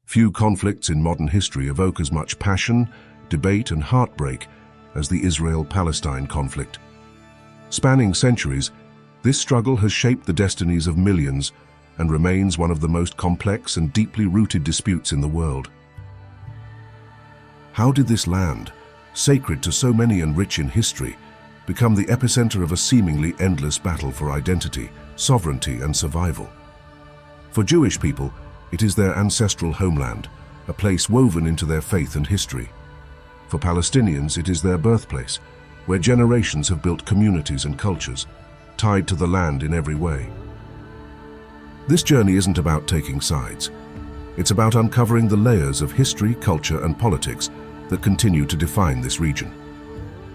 Few conflicts in modern history evoke as much passion, debate, and heartbreak as the Israel-Palestine conflict. Spanning centuries, this struggle has shaped the destinies of millions and remains one of the most complex and deeply rooted disputes in the world. How did this land, sacred to so many and rich in history, become the epicenter of a seemingly endless battle for identity, sovereignty, and survival? For Jewish people, it is their ancestral homeland, a place woven into their faith and history. For Palestinians, it is their birthplace, where generations have built communities and cultures, tied to the land in every way. This journey isn't about taking sides. It's about uncovering the layers of history, culture, and politics that continue to define this region.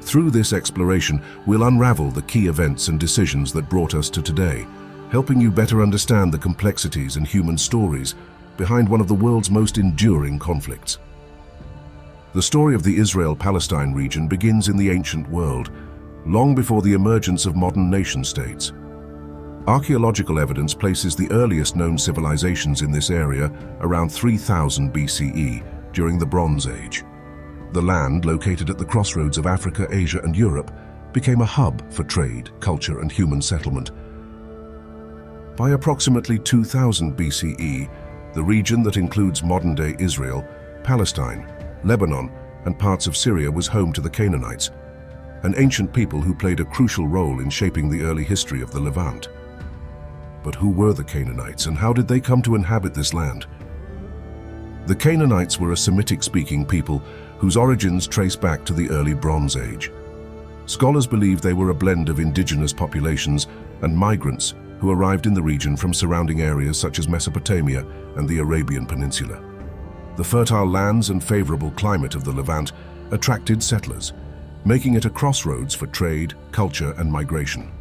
Through this exploration, we'll unravel the key events and decisions that brought us to today, helping you better understand the complexities and human stories behind one of the world's most enduring conflicts. The story of the Israel-Palestine region begins in the ancient world, long before the emergence of modern nation-states. Archaeological evidence places the earliest known civilizations in this area around 3000 BCE, during the Bronze Age. The land, located at the crossroads of Africa, Asia, and Europe, became a hub for trade, culture, and human settlement. By approximately 2000 BCE, the region that includes modern-day Israel, Palestine, Lebanon, and parts of Syria was home to the Canaanites, an ancient people who played a crucial role in shaping the early history of the Levant. But who were the Canaanites, and how did they come to inhabit this land? The Canaanites were a Semitic-speaking people whose origins trace back to the early Bronze Age. Scholars believe they were a blend of indigenous populations and migrants who arrived in the region from surrounding areas such as Mesopotamia and the Arabian Peninsula. The fertile lands and favorable climate of the Levant attracted settlers, making it a crossroads for trade, culture, and migration.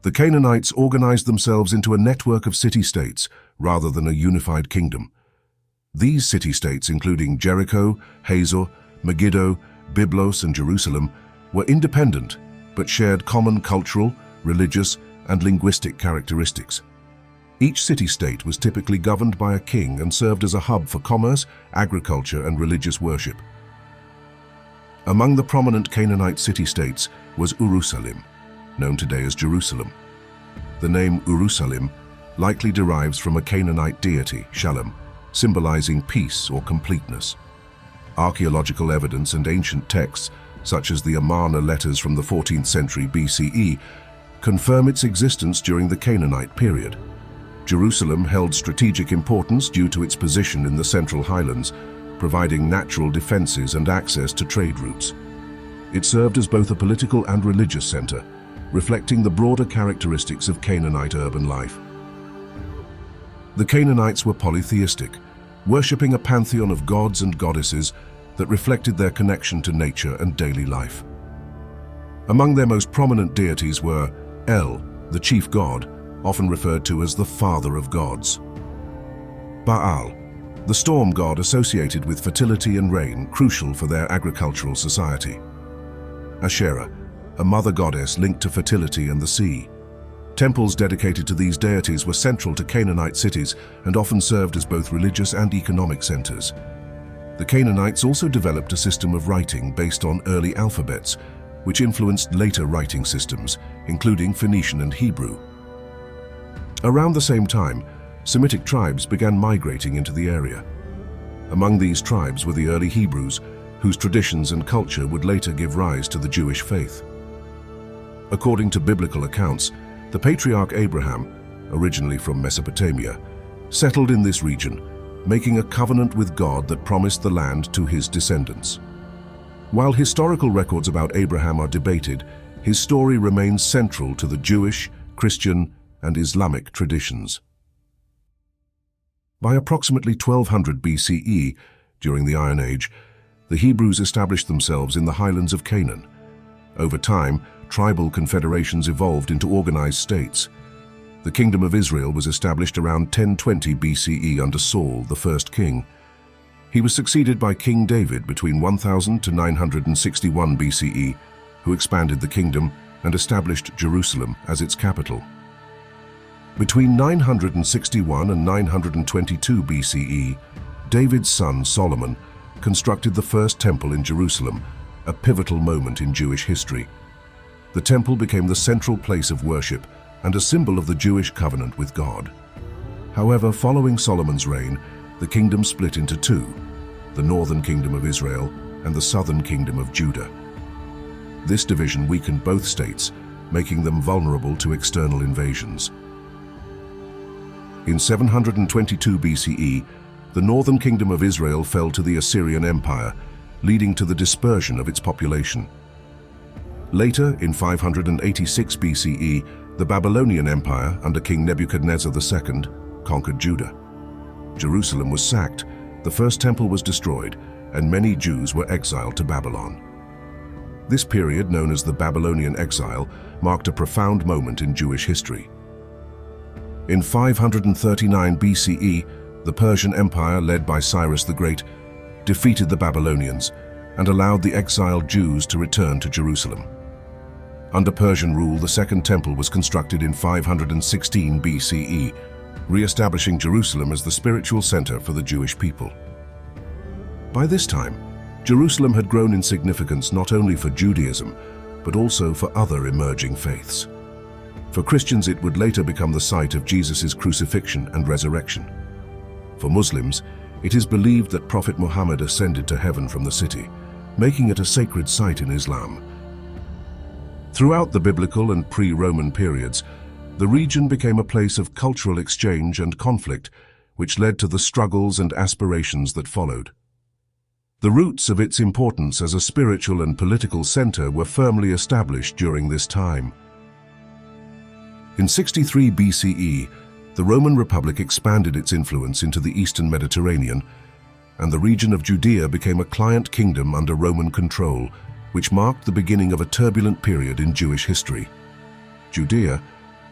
The Canaanites organized themselves into a network of city-states rather than a unified kingdom. These city-states, including Jericho, Hazor, Megiddo, Byblos, and Jerusalem, were independent but shared common cultural, religious, and linguistic characteristics. Each city-state was typically governed by a king and served as a hub for commerce, agriculture, and religious worship. Among the prominent Canaanite city-states was Jerusalem, known today as Jerusalem. The name Jerusalem likely derives from a Canaanite deity, Shalom, symbolizing peace or completeness. Archaeological evidence and ancient texts, such as the Amarna letters from the 14th century BCE, confirm its existence during the Canaanite period. Jerusalem held strategic importance due to its position in the Central Highlands, providing natural defenses and access to trade routes. It served as both a political and religious center, reflecting the broader characteristics of Canaanite urban life. The Canaanites were polytheistic, worshipping a pantheon of gods and goddesses that reflected their connection to nature and daily life. Among their most prominent deities were El, the chief god, often referred to as the father of gods; Baal, the storm god associated with fertility and rain, crucial for their agricultural society; Asherah, a mother goddess linked to fertility and the sea. Temples dedicated to these deities were central to Canaanite cities and often served as both religious and economic centers. The Canaanites also developed a system of writing based on early alphabets, which influenced later writing systems, including Phoenician and Hebrew. Around the same time, Semitic tribes began migrating into the area. Among these tribes were the early Hebrews, whose traditions and culture would later give rise to the Jewish faith. According to biblical accounts, the patriarch Abraham, originally from Mesopotamia, settled in this region, making a covenant with God that promised the land to his descendants. While historical records about Abraham are debated, his story remains central to the Jewish, Christian, and Islamic traditions. By approximately 1200 BCE, during the Iron Age, the Hebrews established themselves in the highlands of Canaan. Over time, tribal confederations evolved into organized states. The Kingdom of Israel was established around 1020 BCE under Saul, the first king. He was succeeded by King David between 1000 to 961 BCE, who expanded the kingdom and established Jerusalem as its capital. Between 961 and 922 BCE, David's son Solomon constructed the first temple in Jerusalem, a pivotal moment in Jewish history. The temple became the central place of worship and a symbol of the Jewish covenant with God. However, following Solomon's reign, the kingdom split into two, the northern kingdom of Israel and the southern kingdom of Judah. This division weakened both states, making them vulnerable to external invasions. In 722 BCE, the northern kingdom of Israel fell to the Assyrian Empire, leading to the dispersion of its population. Later, in 586 BCE, the Babylonian Empire, under King Nebuchadnezzar II, conquered Judah. Jerusalem was sacked, the first temple was destroyed, and many Jews were exiled to Babylon. This period, known as the Babylonian exile, marked a profound moment in Jewish history. In 539 BCE, the Persian Empire, led by Cyrus the Great, defeated the Babylonians and allowed the exiled Jews to return to Jerusalem. Under Persian rule, the Second Temple was constructed in 516 BCE, re-establishing Jerusalem as the spiritual center for the Jewish people. By this time, Jerusalem had grown in significance not only for Judaism, but also for other emerging faiths. For Christians, it would later become the site of Jesus' crucifixion and resurrection. For Muslims, it is believed that Prophet Muhammad ascended to heaven from the city, making it a sacred site in Islam. Throughout the biblical and pre-Roman periods, the region became a place of cultural exchange and conflict, which led to the struggles and aspirations that followed. The roots of its importance as a spiritual and political center were firmly established during this time. In 63 BCE, the Roman Republic expanded its influence into the eastern Mediterranean, and the region of Judea became a client kingdom under Roman control, which marked the beginning of a turbulent period in Jewish history. Judea,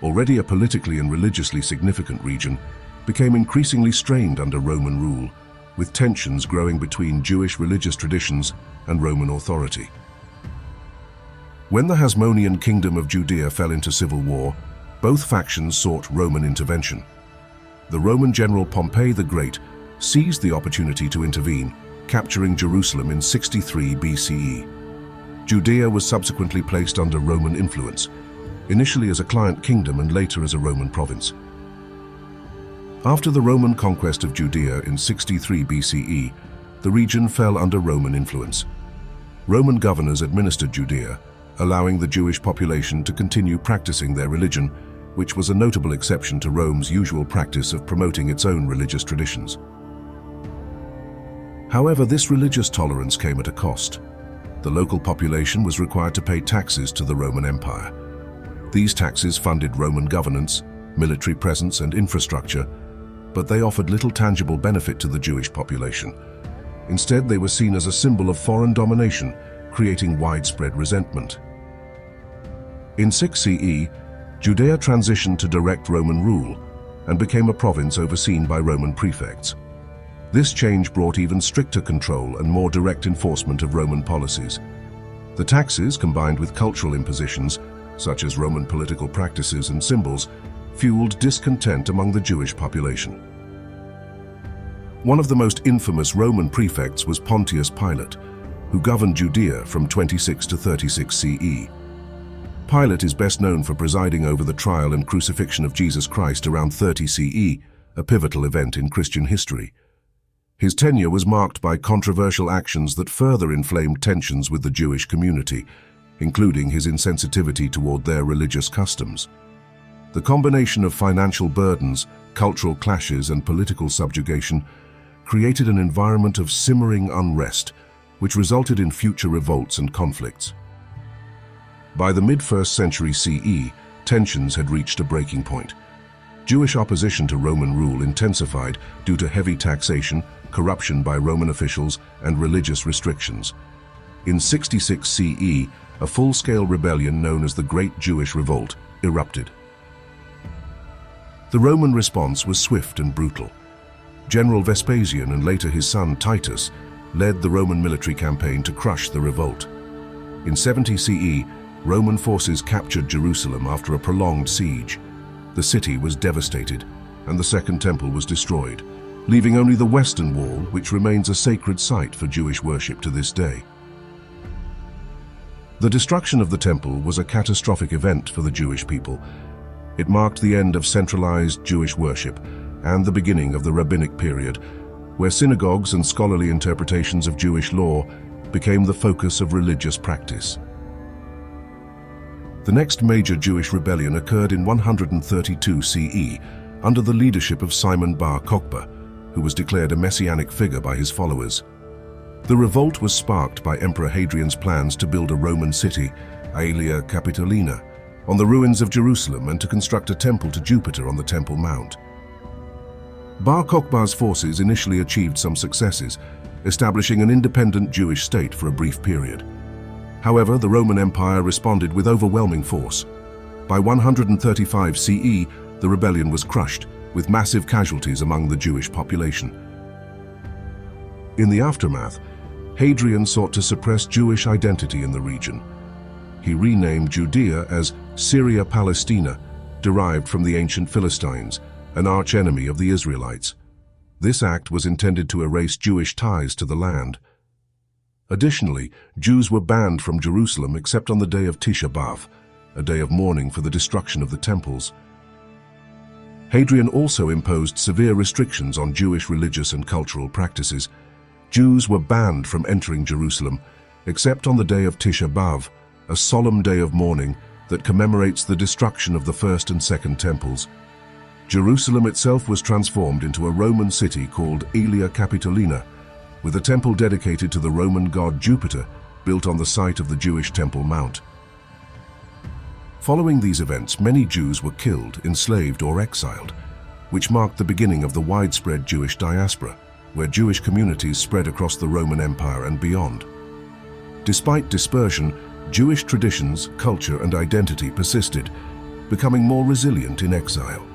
already a politically and religiously significant region, became increasingly strained under Roman rule, with tensions growing between Jewish religious traditions and Roman authority. When the Hasmonean kingdom of Judea fell into civil war, both factions sought Roman intervention. The Roman general Pompey the Great seized the opportunity to intervene, capturing Jerusalem in 63 BCE. Judea was subsequently placed under Roman influence, initially as a client kingdom and later as a Roman province. After the Roman conquest of Judea in 63 BCE, the region fell under Roman influence. Roman governors administered Judea, allowing the Jewish population to continue practicing their religion, which was a notable exception to Rome's usual practice of promoting its own religious traditions. However, this religious tolerance came at a cost. The local population was required to pay taxes to the Roman Empire. These taxes funded Roman governance, military presence, and infrastructure, but they offered little tangible benefit to the Jewish population. Instead, they were seen as a symbol of foreign domination, creating widespread resentment. In 6 CE, Judea transitioned to direct Roman rule and became a province overseen by Roman prefects. This change brought even stricter control and more direct enforcement of Roman policies. The taxes, combined with cultural impositions, such as Roman political practices and symbols, fueled discontent among the Jewish population. One of the most infamous Roman prefects was Pontius Pilate, who governed Judea from 26 to 36 CE. Pilate is best known for presiding over the trial and crucifixion of Jesus Christ around 30 CE, a pivotal event in Christian history. His tenure was marked by controversial actions that further inflamed tensions with the Jewish community, including his insensitivity toward their religious customs. The combination of financial burdens, cultural clashes, and political subjugation created an environment of simmering unrest, which resulted in future revolts and conflicts. By the mid-1st century CE, tensions had reached a breaking point. Jewish opposition to Roman rule intensified due to heavy taxation, corruption by Roman officials, and religious restrictions. In 66 CE, a full-scale rebellion known as the Great Jewish Revolt erupted. The Roman response was swift and brutal. General Vespasian and later his son Titus led the Roman military campaign to crush the revolt. In 70 CE, Roman forces captured Jerusalem after a prolonged siege. The city was devastated, and the Second Temple was destroyed, leaving only the Western Wall, which remains a sacred site for Jewish worship to this day. The destruction of the temple was a catastrophic event for the Jewish people. It marked the end of centralized Jewish worship and the beginning of the rabbinic period, where synagogues and scholarly interpretations of Jewish law became the focus of religious practice. The next major Jewish rebellion occurred in 132 CE under the leadership of Simon bar Kokhba, who was declared a messianic figure by his followers. The revolt was sparked by Emperor Hadrian's plans to build a Roman city, Aelia Capitolina, on the ruins of Jerusalem and to construct a temple to Jupiter on the Temple Mount. Bar Kokhba's forces initially achieved some successes, establishing an independent Jewish state for a brief period. However, the Roman Empire responded with overwhelming force. By 135 CE, the rebellion was crushed, with massive casualties among the Jewish population. In the aftermath, Hadrian sought to suppress Jewish identity in the region. He renamed Judea as Syria-Palestina, derived from the ancient Philistines, an arch-enemy of the Israelites. This act was intended to erase Jewish ties to the land. Additionally, Jews were banned from Jerusalem except on the day of Tisha B'Av, a day of mourning for the destruction of the temples. Hadrian also imposed severe restrictions on Jewish religious and cultural practices. Jews were banned from entering Jerusalem, except on the day of Tisha B'Av, a solemn day of mourning that commemorates the destruction of the first and second temples. Jerusalem itself was transformed into a Roman city called Aelia Capitolina, with a temple dedicated to the Roman god Jupiter, built on the site of the Jewish Temple Mount. Following these events, many Jews were killed, enslaved, or exiled, which marked the beginning of the widespread Jewish diaspora, where Jewish communities spread across the Roman Empire and beyond. Despite dispersion, Jewish traditions, culture, and identity persisted, becoming more resilient in exile.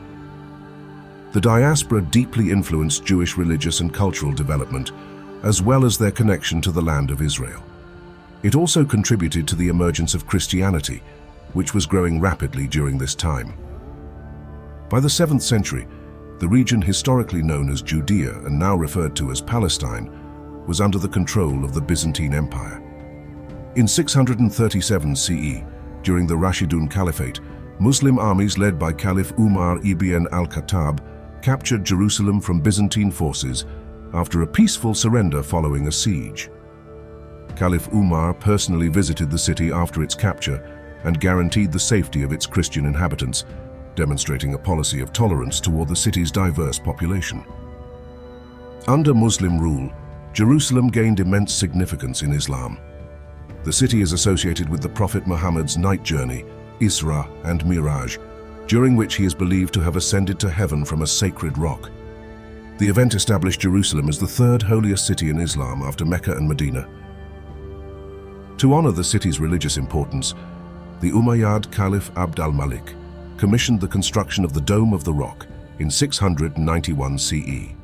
The diaspora deeply influenced Jewish religious and cultural development, as well as their connection to the land of Israel. It also contributed to the emergence of Christianity, which was growing rapidly during this time. By the 7th century, the region historically known as Judea and now referred to as Palestine was under the control of the Byzantine Empire. In 637 CE, during the Rashidun Caliphate, Muslim armies led by Caliph Umar ibn al-Khattab captured Jerusalem from Byzantine forces after a peaceful surrender following a siege. Caliph Umar personally visited the city after its capture and guaranteed the safety of its Christian inhabitants, demonstrating a policy of tolerance toward the city's diverse population. Under Muslim rule, Jerusalem gained immense significance in Islam. The city is associated with the Prophet Muhammad's night journey, Isra and Miraj, during which he is believed to have ascended to heaven from a sacred rock. The event established Jerusalem as the third holiest city in Islam after Mecca and Medina. To honor the city's religious importance, the Umayyad Caliph Abd al-Malik commissioned the construction of the Dome of the Rock in 691 CE.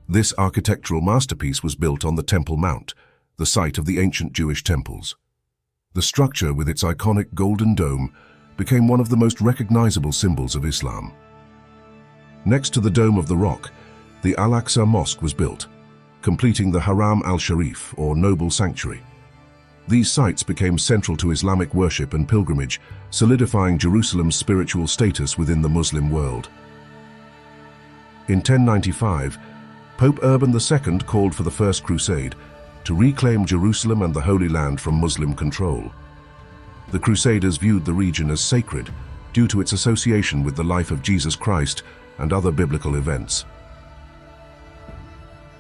This architectural masterpiece was built on the Temple Mount, the site of the ancient Jewish temples. The structure, with its iconic golden dome, became one of the most recognizable symbols of Islam. Next to the Dome of the Rock, the Al-Aqsa Mosque was built, completing the Haram al-Sharif, or noble sanctuary. These sites became central to Islamic worship and pilgrimage, solidifying Jerusalem's spiritual status within the Muslim world. In 1095, Pope Urban II called for the First Crusade to reclaim Jerusalem and the Holy Land from Muslim control. The Crusaders viewed the region as sacred due to its association with the life of Jesus Christ and other biblical events.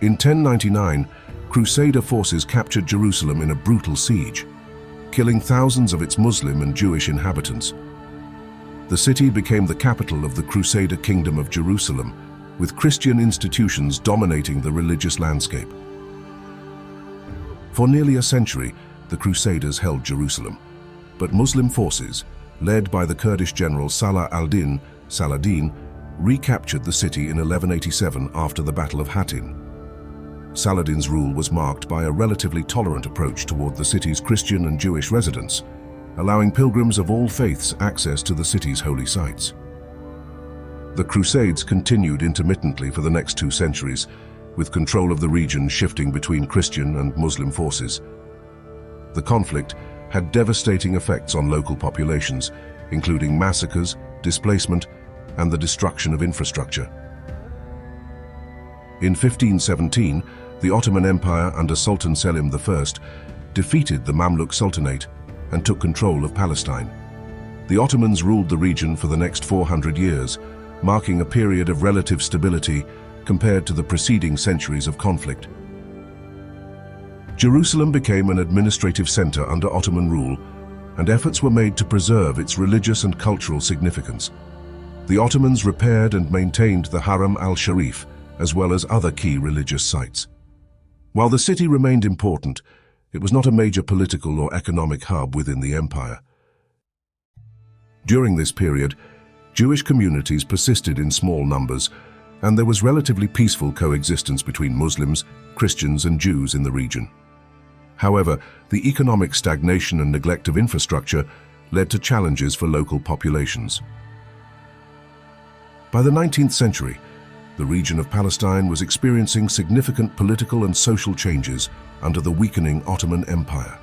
In 1099, Crusader forces captured Jerusalem in a brutal siege, killing thousands of its Muslim and Jewish inhabitants. The city became the capital of the Crusader Kingdom of Jerusalem, with Christian institutions dominating the religious landscape. For nearly a century, the Crusaders held Jerusalem, but Muslim forces, led by the Kurdish general Salah al-Din, Saladin, recaptured the city in 1187 after the Battle of Hattin. Saladin's rule was marked by a relatively tolerant approach toward the city's Christian and Jewish residents, allowing pilgrims of all faiths access to the city's holy sites. The Crusades continued intermittently for the next 2 centuries, with control of the region shifting between Christian and Muslim forces. The conflict had devastating effects on local populations, including massacres, displacement, and the destruction of infrastructure. In 1517, the Ottoman Empire under Sultan Selim I defeated the Mamluk Sultanate and took control of Palestine. The Ottomans ruled the region for the next 400 years, marking a period of relative stability compared to the preceding centuries of conflict. Jerusalem became an administrative center under Ottoman rule, and efforts were made to preserve its religious and cultural significance. The Ottomans repaired and maintained the Haram al-Sharif, as well as other key religious sites. While the city remained important, it was not a major political or economic hub within the empire. During this period, Jewish communities persisted in small numbers, and there was relatively peaceful coexistence between Muslims, Christians, and Jews in the region. However, the economic stagnation and neglect of infrastructure led to challenges for local populations. By the 19th century, the region of Palestine was experiencing significant political and social changes under the weakening Ottoman Empire.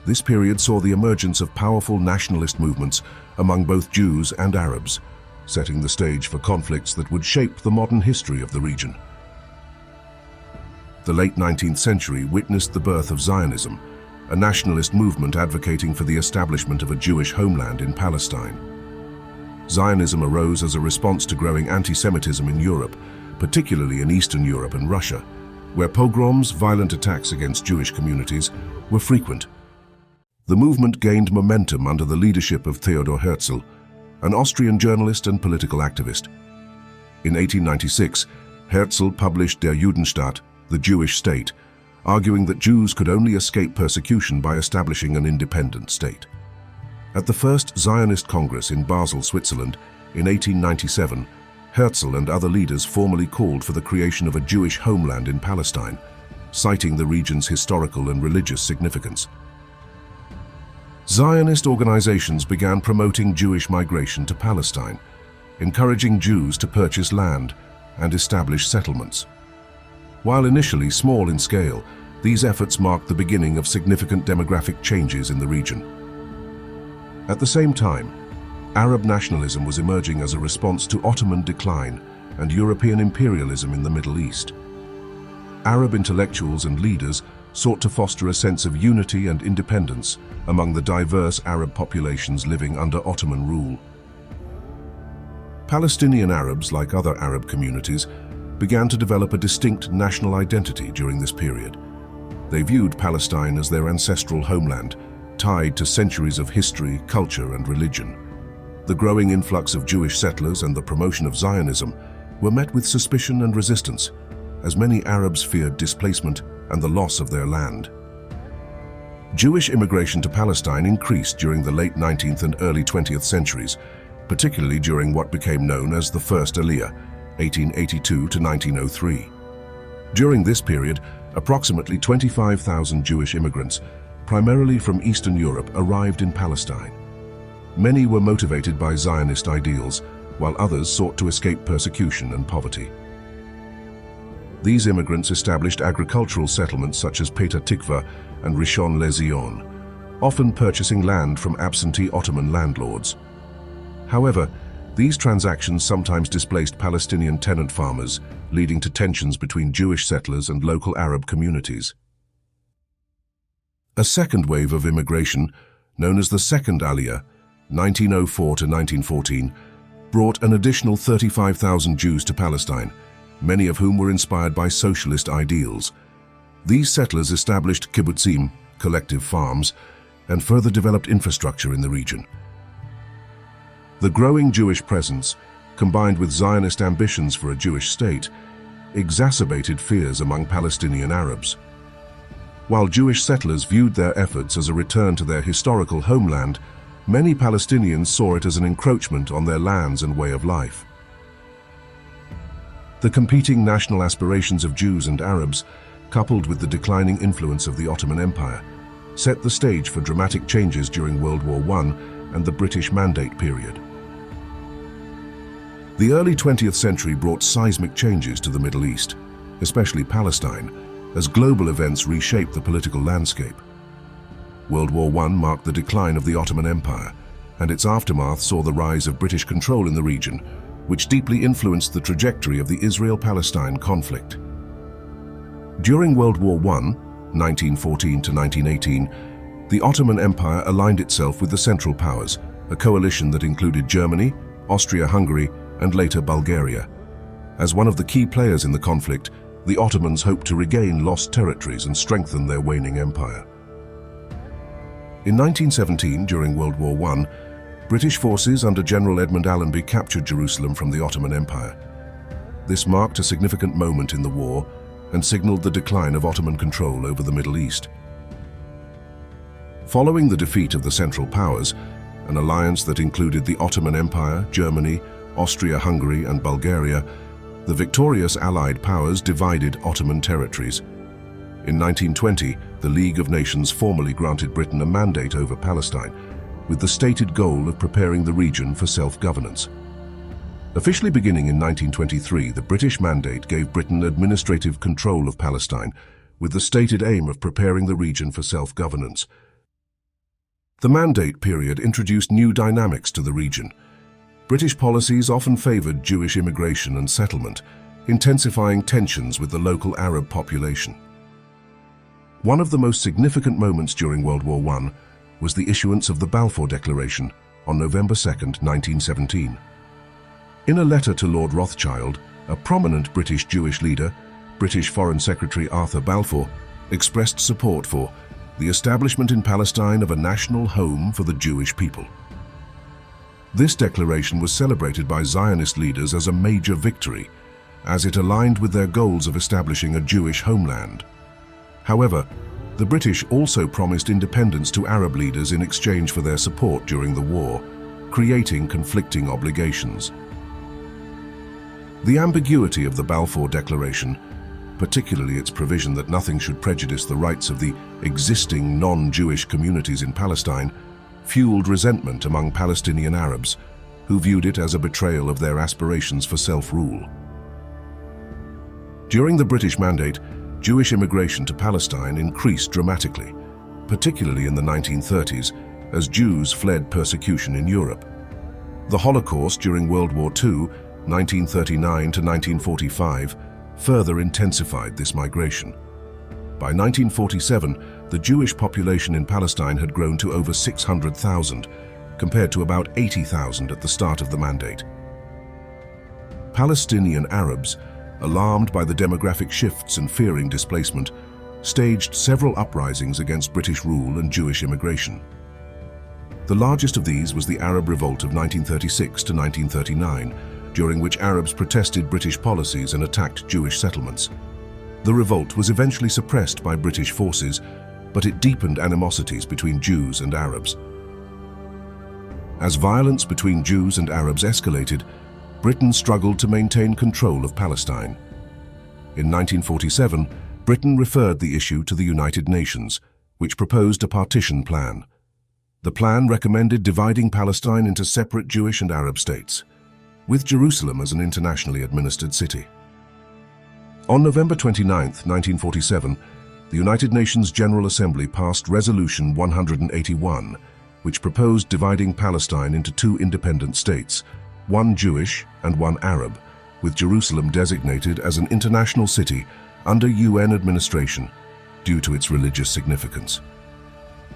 This period saw the emergence of powerful nationalist movements among both Jews and Arabs, setting the stage for conflicts that would shape the modern history of the region. The late 19th century witnessed the birth of Zionism, a nationalist movement advocating for the establishment of a Jewish homeland in Palestine. Zionism arose as a response to growing anti-Semitism in Europe, particularly in Eastern Europe and Russia, where pogroms, violent attacks against Jewish communities, were frequent. The movement gained momentum under the leadership of Theodor Herzl, an Austrian journalist and political activist. In 1896, Herzl published Der Judenstaat, the Jewish state, arguing that Jews could only escape persecution by establishing an independent state. At the First Zionist Congress in Basel, Switzerland, in 1897, Herzl and other leaders formally called for the creation of a Jewish homeland in Palestine, citing the region's historical and religious significance. Zionist organizations began promoting Jewish migration to Palestine, encouraging Jews to purchase land and establish settlements. While initially small in scale, these efforts marked the beginning of significant demographic changes in the region. At the same time, Arab nationalism was emerging as a response to Ottoman decline and European imperialism in the Middle East. Arab intellectuals and leaders sought to foster a sense of unity and independence among the diverse Arab populations living under Ottoman rule. Palestinian Arabs, like other Arab communities, began to develop a distinct national identity during this period. They viewed Palestine as their ancestral homeland, tied to centuries of history, culture, and religion. The growing influx of Jewish settlers and the promotion of Zionism were met with suspicion and resistance, as many Arabs feared displacement and the loss of their land. Jewish immigration to Palestine increased during the late 19th and early 20th centuries, particularly during what became known as the First Aliyah, 1882 to 1903. During this period, approximately 25,000 Jewish immigrants, primarily from Eastern Europe, arrived in Palestine. Many were motivated by Zionist ideals, while others sought to escape persecution and poverty. These immigrants established agricultural settlements such as Petah Tikva and Rishon LeZion, often purchasing land from absentee Ottoman landlords. However, these transactions sometimes displaced Palestinian tenant farmers, leading to tensions between Jewish settlers and local Arab communities. A second wave of immigration, known as the Second Aliyah, 1904 to 1914, brought an additional 35,000 Jews to Palestine, many of whom were inspired by socialist ideals. These settlers established kibbutzim, collective farms, and further developed infrastructure in the region. The growing Jewish presence, combined with Zionist ambitions for a Jewish state, exacerbated fears among Palestinian Arabs. While Jewish settlers viewed their efforts as a return to their historical homeland, many Palestinians saw it as an encroachment on their lands and way of life. The competing national aspirations of Jews and Arabs, coupled with the declining influence of the Ottoman Empire, set the stage for dramatic changes during World War I and the British Mandate period. The early 20th century brought seismic changes to the Middle East, especially Palestine, as global events reshaped the political landscape. World War I marked the decline of the Ottoman Empire, and its aftermath saw the rise of British control in the region, which deeply influenced the trajectory of the Israel-Palestine conflict. During World War I, 1914 to 1918, the Ottoman Empire aligned itself with the Central Powers, a coalition that included Germany, Austria-Hungary, and later Bulgaria. As one of the key players in the conflict, the Ottomans hoped to regain lost territories and strengthen their waning empire. In 1917, during World War I, British forces under General Edmund Allenby captured Jerusalem from the Ottoman Empire. This marked a significant moment in the war and signaled the decline of Ottoman control over the Middle East. Following the defeat of the Central Powers, an alliance that included the Ottoman Empire, Germany, Austria-Hungary, and Bulgaria, the victorious Allied powers divided Ottoman territories. In 1920, the League of Nations formally granted Britain a mandate over Palestine, with the stated goal of preparing the region for self-governance. Officially beginning in 1923, the British mandate gave Britain administrative control of Palestine, with the stated aim of preparing the region for self-governance. The mandate period introduced new dynamics to the region. British policies often favoured Jewish immigration and settlement, intensifying tensions with the local Arab population. One of the most significant moments during World War I was the issuance of the Balfour Declaration on November 2, 1917. In a letter to Lord Rothschild, a prominent British Jewish leader, British Foreign Secretary Arthur Balfour, expressed support for the establishment in Palestine of a national home for the Jewish people. This declaration was celebrated by Zionist leaders as a major victory, as it aligned with their goals of establishing a Jewish homeland. However, the British also promised independence to Arab leaders in exchange for their support during the war, creating conflicting obligations. The ambiguity of the Balfour Declaration, particularly its provision that nothing should prejudice the rights of the existing non-Jewish communities in Palestine, fueled resentment among Palestinian Arabs, who viewed it as a betrayal of their aspirations for self-rule. During the British Mandate, Jewish immigration to Palestine increased dramatically, particularly in the 1930s, as Jews fled persecution in Europe. The Holocaust during World War II, 1939 to 1945, further intensified this migration. By 1947, the Jewish population in Palestine had grown to over 600,000, compared to about 80,000 at the start of the mandate. Palestinian Arabs, alarmed by the demographic shifts and fearing displacement, staged several uprisings against British rule and Jewish immigration. The largest of these was the Arab Revolt of 1936 to 1939, during which Arabs protested British policies and attacked Jewish settlements. The revolt was eventually suppressed by British forces, but it deepened animosities between Jews and Arabs. As violence between Jews and Arabs escalated, Britain struggled to maintain control of Palestine. In 1947, Britain referred the issue to the United Nations, which proposed a partition plan. The plan recommended dividing Palestine into separate Jewish and Arab states, with Jerusalem as an internationally administered city. On November 29, 1947, the United Nations General Assembly passed Resolution 181, which proposed dividing Palestine into two independent states, one Jewish and one Arab, with Jerusalem designated as an international city under UN administration due to its religious significance.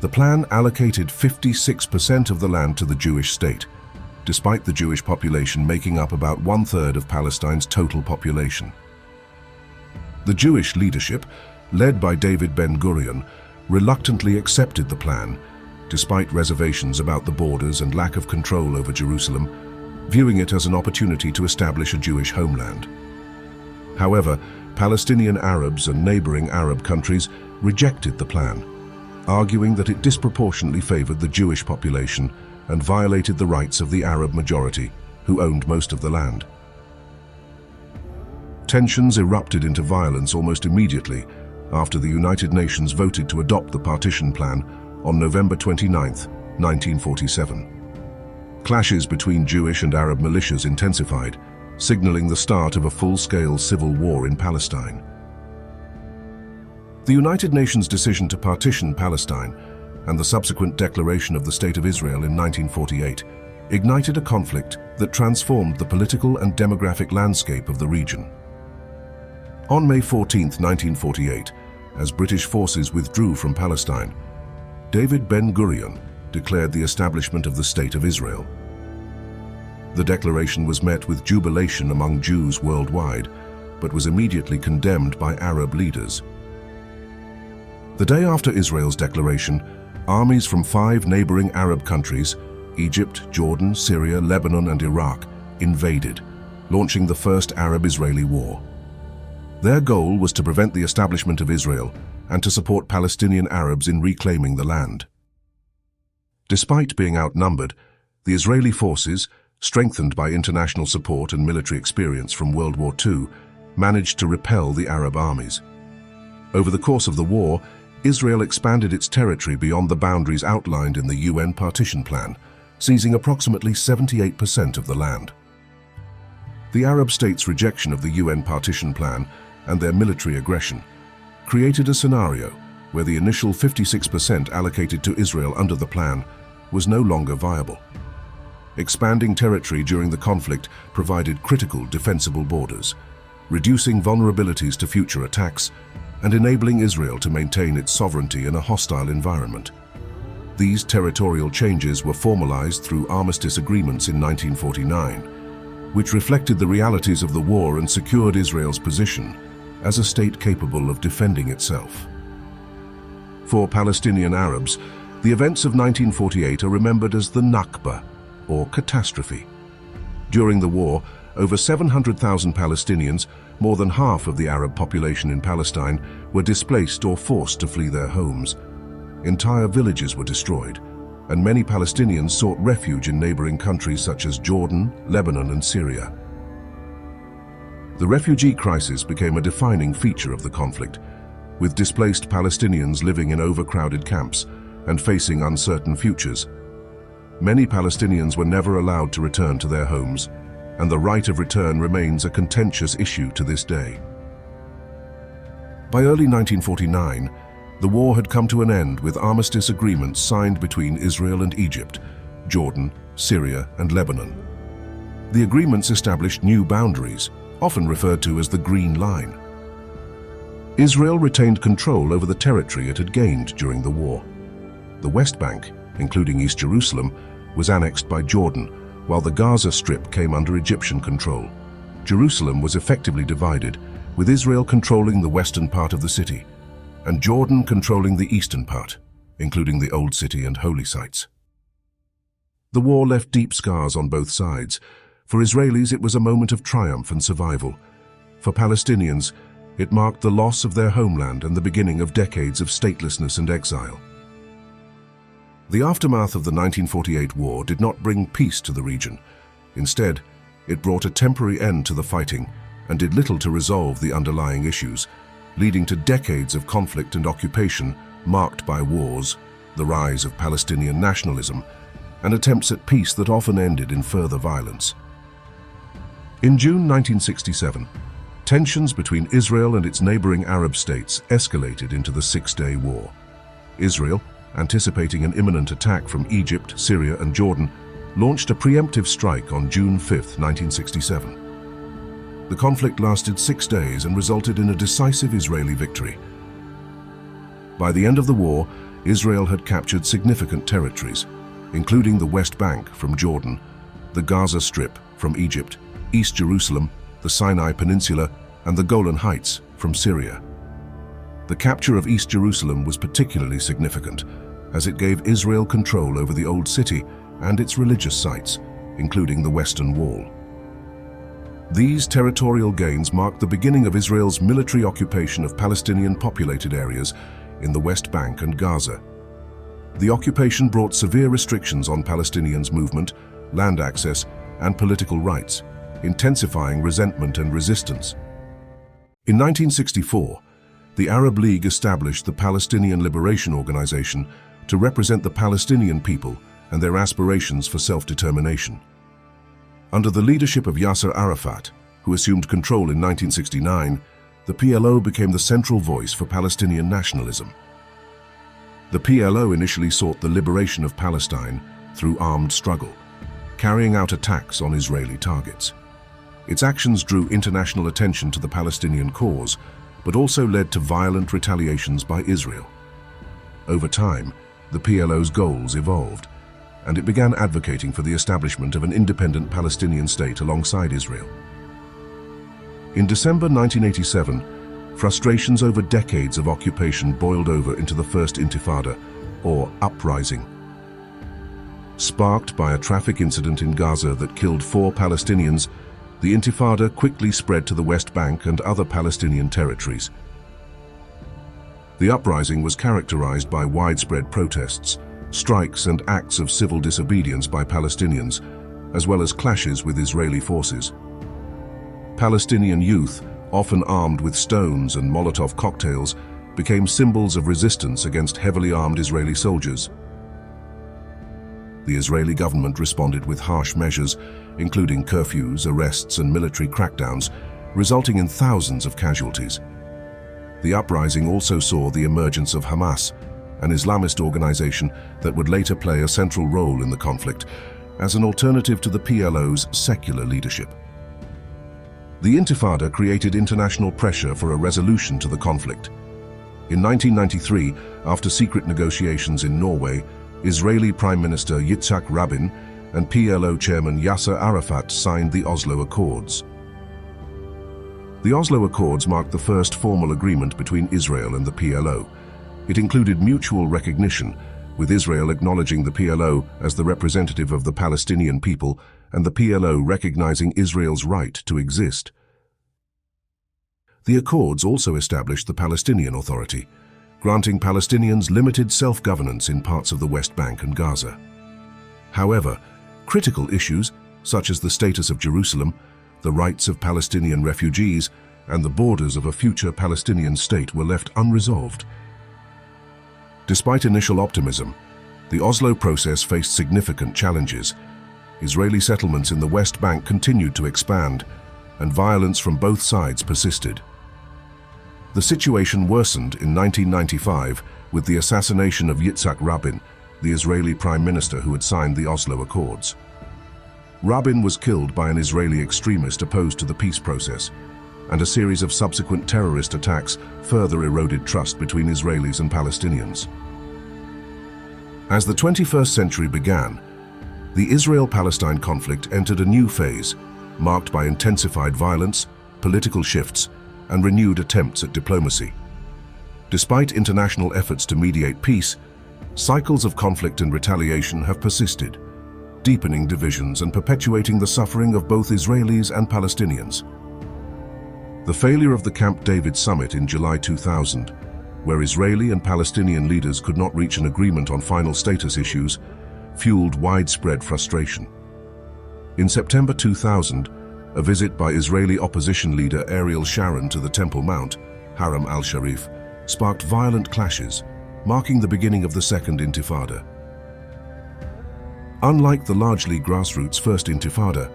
The plan allocated 56% of the land to the Jewish state, despite the Jewish population making up about one-third of Palestine's total population. The Jewish leadership, led by David Ben-Gurion, reluctantly accepted the plan, despite reservations about the borders and lack of control over Jerusalem, viewing it as an opportunity to establish a Jewish homeland. However, Palestinian Arabs and neighboring Arab countries rejected the plan, arguing that it disproportionately favored the Jewish population and violated the rights of the Arab majority, who owned most of the land. Tensions erupted into violence almost immediately after the United Nations voted to adopt the partition plan on November 29, 1947. Clashes between Jewish and Arab militias intensified, signaling the start of a full-scale civil war in Palestine. The United Nations decision to partition Palestine and the subsequent declaration of the State of Israel in 1948 ignited a conflict that transformed the political and demographic landscape of the region. On May 14, 1948, as British forces withdrew from Palestine, David Ben-Gurion declared the establishment of the State of Israel. The declaration was met with jubilation among Jews worldwide, but was immediately condemned by Arab leaders. The day after Israel's declaration, armies from 5 neighboring Arab countries, Egypt, Jordan, Syria, Lebanon, and Iraq, invaded, launching the first Arab-Israeli war. Their goal was to prevent the establishment of Israel and to support Palestinian Arabs in reclaiming the land. Despite being outnumbered, the Israeli forces, strengthened by international support and military experience from World War II, managed to repel the Arab armies. Over the course of the war, Israel expanded its territory beyond the boundaries outlined in the UN partition plan, seizing approximately 78% of the land. The Arab states' rejection of the UN partition plan and their military aggression created a scenario where the initial 56% allocated to Israel under the plan was no longer viable. Expanding territory during the conflict provided critical defensible borders, reducing vulnerabilities to future attacks and enabling Israel to maintain its sovereignty in a hostile environment. These territorial changes were formalized through armistice agreements in 1949, which reflected the realities of the war and secured Israel's position as a state capable of defending itself. For Palestinian Arabs, the events of 1948 are remembered as the Nakba, or catastrophe. During the war, over 700,000 Palestinians, more than half of the Arab population in Palestine, were displaced or forced to flee their homes. Entire villages were destroyed, and many Palestinians sought refuge in neighboring countries such as Jordan, Lebanon, and Syria. The refugee crisis became a defining feature of the conflict, with displaced Palestinians living in overcrowded camps and facing uncertain futures. Many Palestinians were never allowed to return to their homes, and the right of return remains a contentious issue to this day. By early 1949, the war had come to an end with armistice agreements signed between Israel and Egypt, Jordan, Syria, and Lebanon. The agreements established new boundaries, often referred to as the Green Line. Israel retained control over the territory it had gained during the war. The West Bank, including East Jerusalem, was annexed by Jordan, while the Gaza Strip came under Egyptian control. Jerusalem was effectively divided, with Israel controlling the western part of the city, and Jordan controlling the eastern part, including the Old City and holy sites. The war left deep scars on both sides. For Israelis, it was a moment of triumph and survival. For Palestinians, it marked the loss of their homeland and the beginning of decades of statelessness and exile. The aftermath of the 1948 war did not bring peace to the region. Instead, it brought a temporary end to the fighting and did little to resolve the underlying issues, leading to decades of conflict and occupation marked by wars, the rise of Palestinian nationalism, and attempts at peace that often ended in further violence. In June 1967, tensions between Israel and its neighboring Arab states escalated into the Six-Day War. Israel, anticipating an imminent attack from Egypt, Syria, and Jordan, launched a preemptive strike on June 5, 1967. The conflict lasted 6 days and resulted in a decisive Israeli victory. By the end of the war, Israel had captured significant territories, including the West Bank from Jordan, the Gaza Strip from Egypt, East Jerusalem, the Sinai Peninsula, and the Golan Heights from Syria. The capture of East Jerusalem was particularly significant, as it gave Israel control over the Old City and its religious sites, including the Western Wall. These territorial gains marked the beginning of Israel's military occupation of Palestinian populated areas in the West Bank and Gaza. The occupation brought severe restrictions on Palestinians' movement, land access, and political rights, intensifying resentment and resistance. In 1964, the Arab League established the Palestinian Liberation Organization to represent the Palestinian people and their aspirations for self-determination. Under the leadership of Yasser Arafat, who assumed control in 1969, the PLO became the central voice for Palestinian nationalism. The PLO initially sought the liberation of Palestine through armed struggle, carrying out attacks on Israeli targets. Its actions drew international attention to the Palestinian cause, but also led to violent retaliations by Israel. Over time, the PLO's goals evolved, and it began advocating for the establishment of an independent Palestinian state alongside Israel. In December 1987, frustrations over decades of occupation boiled over into the First Intifada, or uprising. Sparked by a traffic incident in Gaza that killed 4 Palestinians, the Intifada quickly spread to the West Bank and other Palestinian territories. The uprising was characterized by widespread protests, strikes and acts of civil disobedience by Palestinians, as well as clashes with Israeli forces. Palestinian youth, often armed with stones and Molotov cocktails, became symbols of resistance against heavily armed Israeli soldiers. The Israeli government responded with harsh measures, including curfews, arrests, and military crackdowns, resulting in thousands of casualties. The uprising also saw the emergence of Hamas, an Islamist organization that would later play a central role in the conflict, as an alternative to the PLO's secular leadership. The Intifada created international pressure for a resolution to the conflict. In 1993, after secret negotiations in Norway, Israeli Prime Minister Yitzhak Rabin and PLO Chairman Yasser Arafat signed the Oslo Accords. The Oslo Accords marked the first formal agreement between Israel and the PLO. It included mutual recognition, with Israel acknowledging the PLO as the representative of the Palestinian people and the PLO recognizing Israel's right to exist. The Accords also established the Palestinian Authority, granting Palestinians limited self-governance in parts of the West Bank and Gaza. However, critical issues, such as the status of Jerusalem, the rights of Palestinian refugees, and the borders of a future Palestinian state were left unresolved. Despite initial optimism, the Oslo process faced significant challenges. Israeli settlements in the West Bank continued to expand, and violence from both sides persisted. The situation worsened in 1995 with the assassination of Yitzhak Rabin, the Israeli Prime Minister who had signed the Oslo Accords. Rabin was killed by an Israeli extremist opposed to the peace process, and a series of subsequent terrorist attacks further eroded trust between Israelis and Palestinians. As the 21st century began, the Israel-Palestine conflict entered a new phase, marked by intensified violence, political shifts, and renewed attempts at diplomacy. Despite international efforts to mediate peace, cycles of conflict and retaliation have persisted, deepening divisions and perpetuating the suffering of both Israelis and Palestinians. The failure of the Camp David summit in July 2000, where Israeli and Palestinian leaders could not reach an agreement on final status issues, fueled widespread frustration. In September 2000, a visit by Israeli opposition leader Ariel Sharon to the Temple Mount, Haram al-Sharif, sparked violent clashes, marking the beginning of the Second Intifada. Unlike the largely grassroots First Intifada,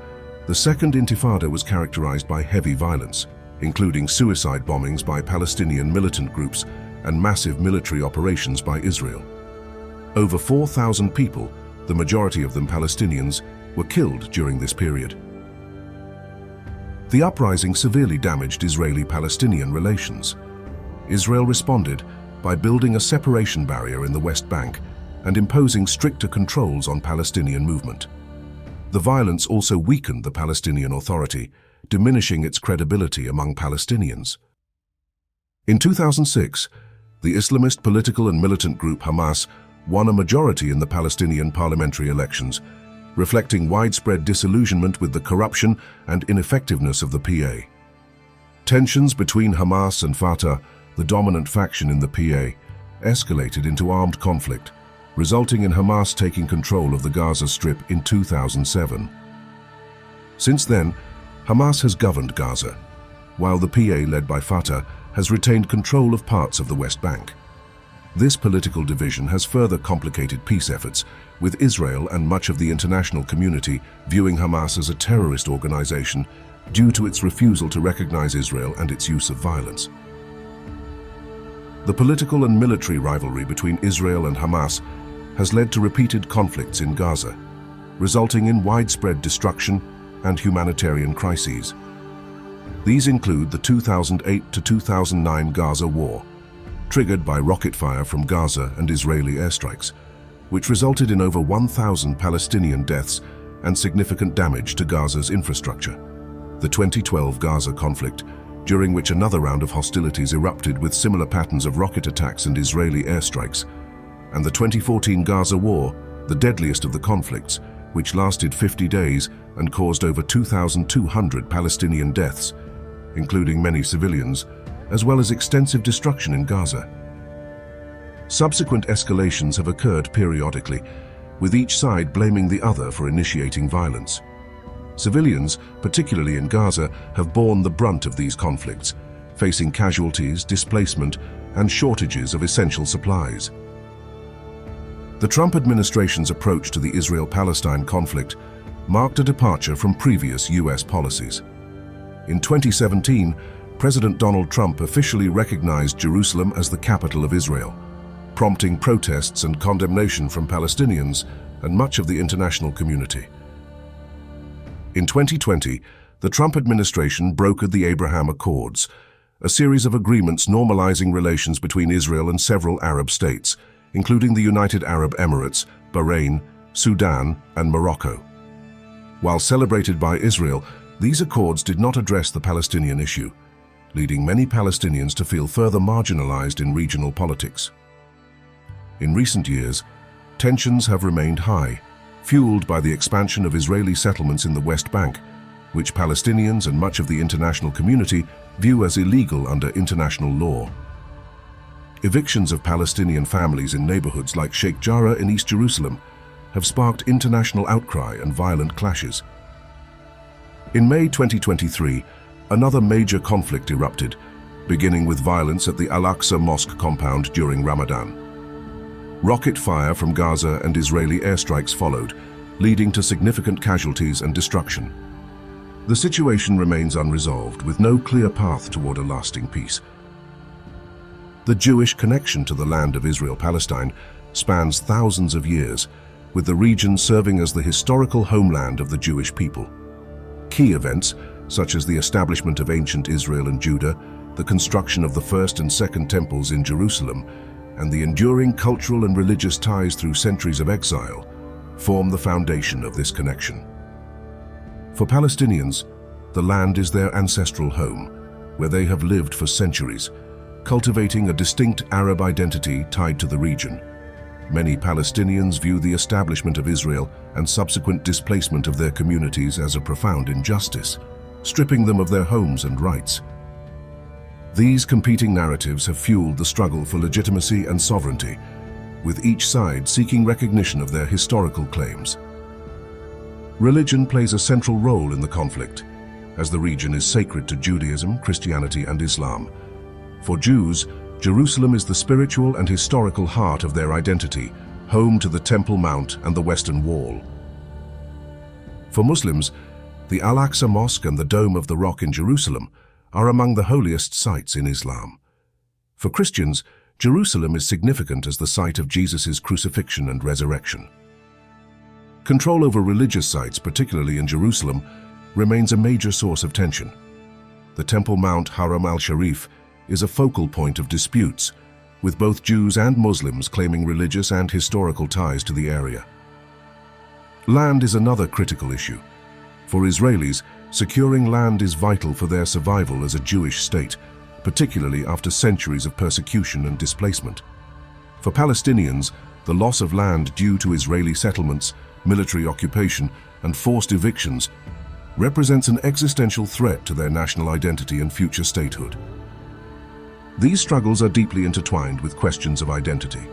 the Second Intifada was characterized by heavy violence, including suicide bombings by Palestinian militant groups and massive military operations by Israel. Over 4,000 people, the majority of them Palestinians, were killed during this period. The uprising severely damaged Israeli-Palestinian relations. Israel responded by building a separation barrier in the West Bank and imposing stricter controls on Palestinian movement. The violence also weakened the Palestinian Authority, diminishing its credibility among Palestinians. In 2006, the Islamist political and militant group Hamas won a majority in the Palestinian parliamentary elections, reflecting widespread disillusionment with the corruption and ineffectiveness of the PA. Tensions between Hamas and Fatah, the dominant faction in the PA, escalated into armed conflict, resulting in Hamas taking control of the Gaza Strip in 2007. Since then, Hamas has governed Gaza, while the PA, led by Fatah, has retained control of parts of the West Bank. This political division has further complicated peace efforts, with Israel and much of the international community viewing Hamas as a terrorist organization due to its refusal to recognize Israel and its use of violence. The political and military rivalry between Israel and Hamas has led to repeated conflicts in Gaza, resulting in widespread destruction and humanitarian crises. These include the 2008 to 2009 Gaza War, triggered by rocket fire from Gaza and Israeli airstrikes, which resulted in over 1,000 Palestinian deaths and significant damage to Gaza's infrastructure. The 2012 Gaza conflict, during which another round of hostilities erupted with similar patterns of rocket attacks and Israeli airstrikes, and the 2014 Gaza War, the deadliest of the conflicts, which lasted 50 days and caused over 2,200 Palestinian deaths, including many civilians, as well as extensive destruction in Gaza. Subsequent escalations have occurred periodically, with each side blaming the other for initiating violence. Civilians, particularly in Gaza, have borne the brunt of these conflicts, facing casualties, displacement, and shortages of essential supplies. The Trump administration's approach to the Israel-Palestine conflict marked a departure from previous U.S. policies. In 2017, President Donald Trump officially recognized Jerusalem as the capital of Israel, prompting protests and condemnation from Palestinians and much of the international community. In 2020, the Trump administration brokered the Abraham Accords, a series of agreements normalizing relations between Israel and several Arab states, including the United Arab Emirates, Bahrain, Sudan, and Morocco. While celebrated by Israel, these accords did not address the Palestinian issue, leading many Palestinians to feel further marginalized in regional politics. In recent years, tensions have remained high, fueled by the expansion of Israeli settlements in the West Bank, which Palestinians and much of the international community view as illegal under international law. Evictions of Palestinian families in neighborhoods like Sheikh Jarrah in East Jerusalem have sparked international outcry and violent clashes. In May 2023, another major conflict erupted, beginning with violence at the Al-Aqsa Mosque compound during Ramadan. Rocket fire from Gaza and Israeli airstrikes followed, leading to significant casualties and destruction. The situation remains unresolved, with no clear path toward a lasting peace. The Jewish connection to the land of Israel-Palestine spans thousands of years, with the region serving as the historical homeland of the Jewish people. Key events, such as the establishment of ancient Israel and Judah, the construction of the first and second temples in Jerusalem, and the enduring cultural and religious ties through centuries of exile, form the foundation of this connection. For Palestinians, the land is their ancestral home, where they have lived for centuries, cultivating a distinct Arab identity tied to the region. Many Palestinians view the establishment of Israel and subsequent displacement of their communities as a profound injustice, stripping them of their homes and rights. These competing narratives have fueled the struggle for legitimacy and sovereignty, with each side seeking recognition of their historical claims. Religion plays a central role in the conflict, as the region is sacred to Judaism, Christianity, and Islam. For Jews, Jerusalem is the spiritual and historical heart of their identity, home to the Temple Mount and the Western Wall. For Muslims, the Al-Aqsa Mosque and the Dome of the Rock in Jerusalem are among the holiest sites in Islam. For Christians, Jerusalem is significant as the site of Jesus' crucifixion and resurrection. Control over religious sites, particularly in Jerusalem, remains a major source of tension. The Temple Mount Haram al-Sharif is a focal point of disputes, with both Jews and Muslims claiming religious and historical ties to the area. Land is another critical issue. For Israelis, securing land is vital for their survival as a Jewish state, particularly after centuries of persecution and displacement. For Palestinians, the loss of land due to Israeli settlements, military occupation, and forced evictions represents an existential threat to their national identity and future statehood. These struggles are deeply intertwined with questions of identity.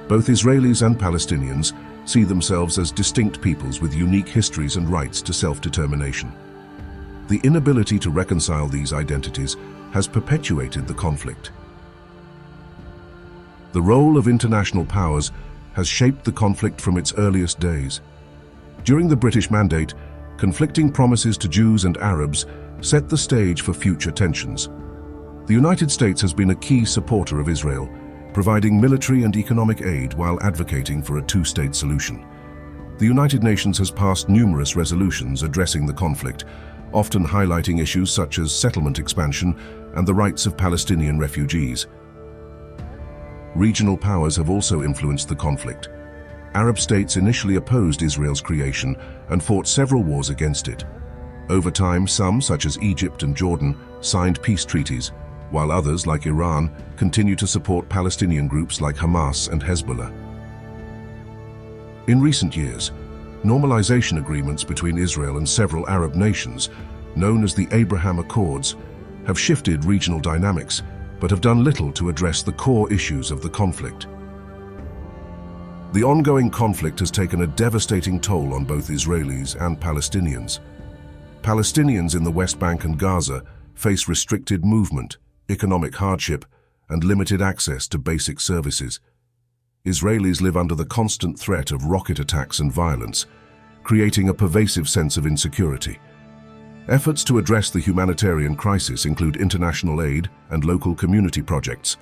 Both Israelis and Palestinians see themselves as distinct peoples with unique histories and rights to self-determination. The inability to reconcile these identities has perpetuated the conflict. The role of international powers has shaped the conflict from its earliest days. During the British Mandate, conflicting promises to Jews and Arabs set the stage for future tensions. The United States has been a key supporter of Israel, providing military and economic aid while advocating for a two-state solution. The United Nations has passed numerous resolutions addressing the conflict, often highlighting issues such as settlement expansion and the rights of Palestinian refugees. Regional powers have also influenced the conflict. Arab states initially opposed Israel's creation and fought several wars against it. Over time, some, such as Egypt and Jordan, signed peace treaties, while others, like Iran, continue to support Palestinian groups like Hamas and Hezbollah. In recent years, normalization agreements between Israel and several Arab nations, known as the Abraham Accords, have shifted regional dynamics, but have done little to address the core issues of the conflict. The ongoing conflict has taken a devastating toll on both Israelis and Palestinians. Palestinians in the West Bank and Gaza face restricted movement, economic hardship, and limited access to basic services. Israelis live under the constant threat of rocket attacks and violence, creating a pervasive sense of insecurity. Efforts to address the humanitarian crisis include international aid and local community projects,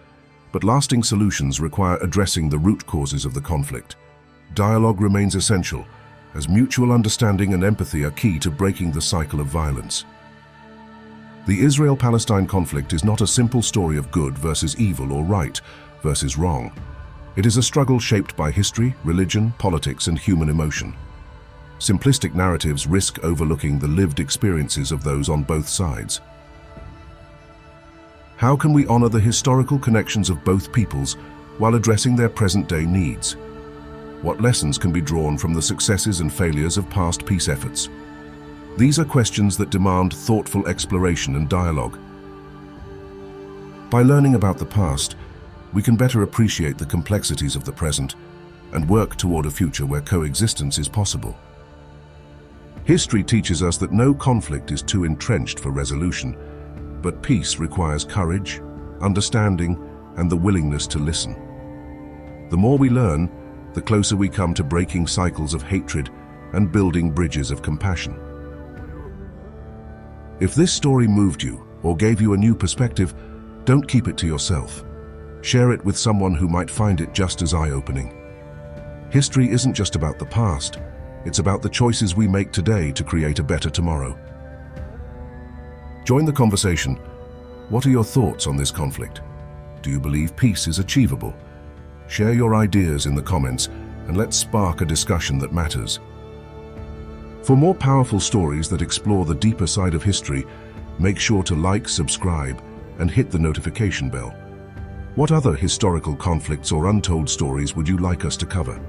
but lasting solutions require addressing the root causes of the conflict. Dialogue remains essential, as mutual understanding and empathy are key to breaking the cycle of violence. The Israel-Palestine conflict is not a simple story of good versus evil or right versus wrong. It is a struggle shaped by history, religion, politics, and human emotion. Simplistic narratives risk overlooking the lived experiences of those on both sides. How can we honor the historical connections of both peoples while addressing their present-day needs? What lessons can be drawn from the successes and failures of past peace efforts? These are questions that demand thoughtful exploration and dialogue. By learning about the past, we can better appreciate the complexities of the present and work toward a future where coexistence is possible. History teaches us that no conflict is too entrenched for resolution, but peace requires courage, understanding, and the willingness to listen. The more we learn, the closer we come to breaking cycles of hatred and building bridges of compassion. If this story moved you or gave you a new perspective, don't keep it to yourself. Share it with someone who might find it just as eye-opening. History isn't just about the past, it's about the choices we make today to create a better tomorrow. Join the conversation. What are your thoughts on this conflict? Do you believe peace is achievable? Share your ideas in the comments and let's spark a discussion that matters. For more powerful stories that explore the deeper side of history, make sure to like, subscribe, and hit the notification bell. What other historical conflicts or untold stories would you like us to cover?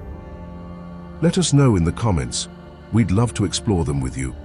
Let us know in the comments. We'd love to explore them with you.